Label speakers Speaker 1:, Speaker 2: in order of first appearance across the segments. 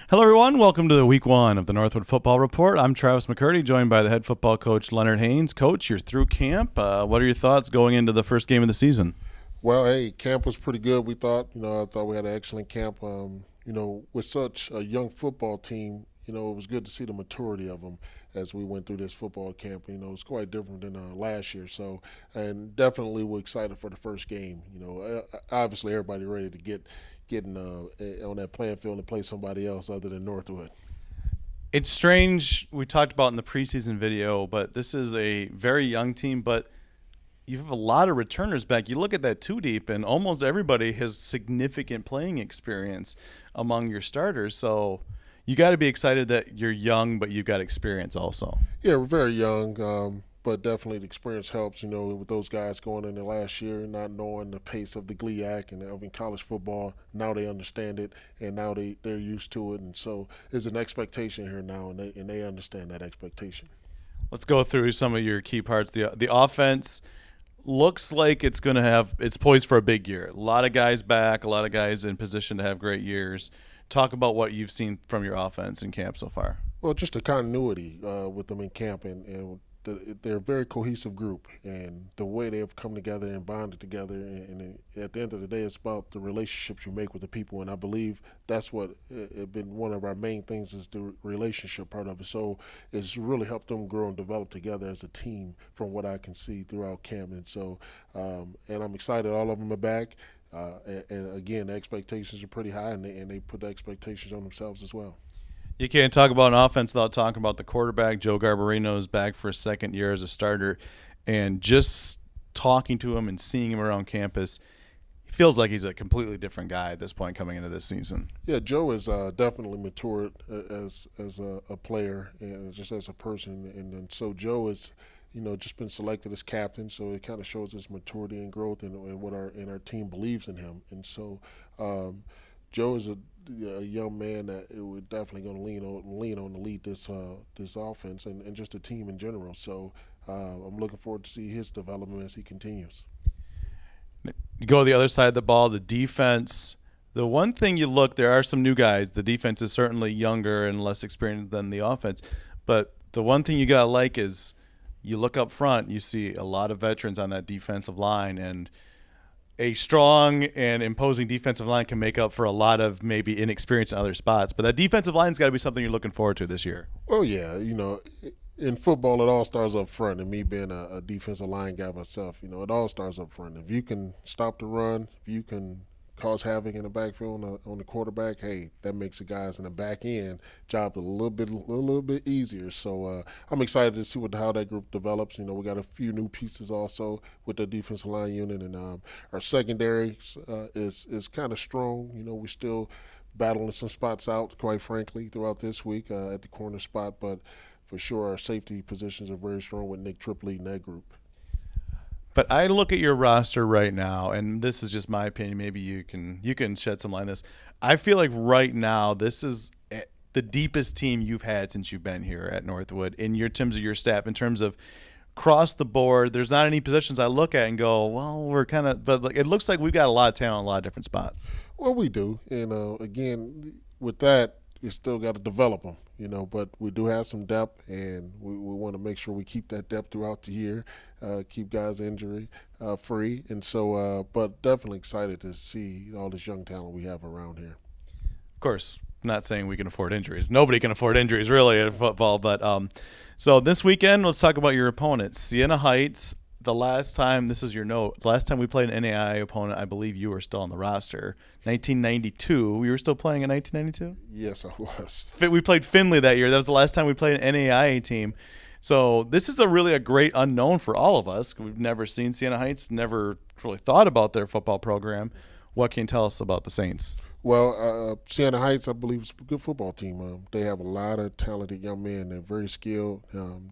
Speaker 1: Hello, everyone. Welcome to the week one of the Northwood Football Report. I'm Travis McCurdy, joined by the head football coach, Leonard Haynes. Coach, you're through camp. What are your thoughts going into the first game of the season?
Speaker 2: Well, hey, camp was pretty good. We thought, I thought we had an excellent camp. With such a young football team, it was good to see the maturity of them as we went through this football camp. It's quite different than last year. So, and definitely we're excited for the first game. Obviously everybody ready to getting on that playing field and play somebody else other than Northwood.
Speaker 1: It's strange. We talked about in the preseason video, but this is a very young team, but you have a lot of returners back. You look at that two deep, and almost everybody has significant playing experience among your starters. So you got to be excited that you're young, but you've got experience also.
Speaker 2: Yeah, we're very young, but definitely the experience helps. With those guys going in the last year, not knowing the pace of the GLIAC and college football, now they understand it, and now they're used to it, and so there's an expectation here now, and they understand that expectation.
Speaker 1: Let's go through some of your key parts. The offense looks like it's poised for a big year. A lot of guys back, a lot of guys in position to have great years. Talk about what you've seen from your offense in camp so far.
Speaker 2: Well, just the continuity with them in camp, and they're a very cohesive group, and the way they have come together and bonded together. And at the end of the day, it's about the relationships you make with the people, and I believe that's what has been one of our main things is the relationship part of it. So it's really helped them grow and develop together as a team, from what I can see throughout camp. And so, and I'm excited. All of them are back. And again, the expectations are pretty high, and they put the expectations on themselves as well.
Speaker 1: You can't talk about an offense without talking about the quarterback. Joe Garbarino is back for a second year as a starter, and just talking to him and seeing him around campus, he feels like he's a completely different guy at this point coming into this season.
Speaker 2: Yeah, Joe has definitely matured as a player and just as a person, and so Joe is, just been selected as captain. So it kind of shows his maturity and growth, and what our team believes in him. And so Joe is a young man that we're definitely going to lean on to lead this offense and just the team in general. So I'm looking forward to see his development as he continues.
Speaker 1: You go to the other side of the ball, the defense. The one thing there are some new guys. The defense is certainly younger and less experienced than the offense. But the one thing you got to like is you look up front, you see a lot of veterans on that defensive line, and a strong and imposing defensive line can make up for a lot of maybe inexperience in other spots. But that defensive line's got to be something you're looking forward to this year.
Speaker 2: Well, yeah, in football, it all starts up front. And me being a defensive line guy myself, it all starts up front. If you can stop the run, if you can cause havoc in the backfield on the quarterback, hey, that makes the guys in the back end job a little bit easier. So I'm excited to see how that group develops. We got a few new pieces also with the defensive line unit, and our secondary is kind of strong. We still battling some spots out, quite frankly, throughout this week at the corner spot, but for sure our safety positions are very strong with Nick Tripp leading that group.
Speaker 1: But I look at your roster right now, and this is just my opinion. Maybe you can shed some light on this. I feel like right now this is the deepest team you've had since you've been here at Northwood in terms of your staff, in terms of across the board. There's not any positions I look at and go, well, we're kind of – but it looks like we've got a lot of talent in a lot of different spots.
Speaker 2: Well, we do. And, again, with that, you still got to develop them. But we do have some depth, and we want to make sure we keep that depth throughout the year, keep guys injury free. And so, but definitely excited to see all this young talent we have around here.
Speaker 1: Of course, not saying we can afford injuries. Nobody can afford injuries really in football. But so this weekend, let's talk about your opponents. Siena Heights. The last time, this is your note, the last time we played an NAIA opponent, I believe you were still on the roster. 1992. We were still playing in 1992?
Speaker 2: Yes, I was.
Speaker 1: We played Findlay that year. That was the last time we played an NAIA team. So this is really a great unknown for all of us. We've never seen Siena Heights, never really thought about their football program. What can you tell us about the Saints?
Speaker 2: Well, Siena Heights, I believe, is a good football team. They have a lot of talented young men. They're very skilled.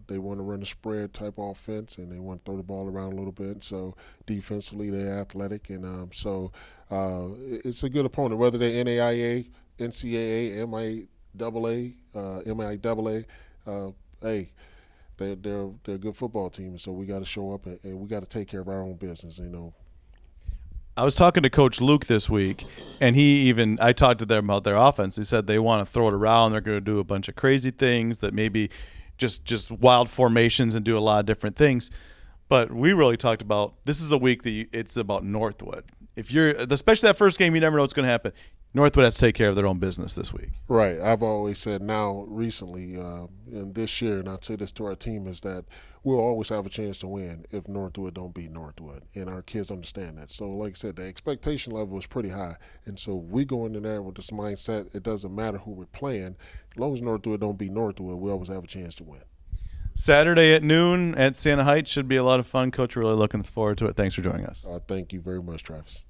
Speaker 2: They want to run a spread type offense, and they want to throw the ball around a little bit. So defensively, they're athletic, and so it's a good opponent. Whether they're NAIA, NCAA, MIAA, hey, they're a good football team. So we got to show up, and we got to take care of our own business.
Speaker 1: I was talking to Coach Luke this week, and I talked to them about their offense. He said they want to throw it around. They're going to do a bunch of crazy things that maybe just wild formations and do a lot of different things. But we really talked about this is a week that it's about Northwood. If you're, especially that first game, you never know what's going to happen. Northwood has to take care of their own business this week.
Speaker 2: Right. I've always said now recently and this year, and I'd say this to our team, is that we'll always have a chance to win if Northwood don't beat Northwood. And our kids understand that. So like I said, the expectation level is pretty high. And so we go into there with this mindset, it doesn't matter who we're playing. As long as Northwood don't beat Northwood, we always have a chance to win.
Speaker 1: Saturday at noon at Siena Heights should be a lot of fun. Coach, really looking forward to it. Thanks for joining us.
Speaker 2: Thank you very much, Travis.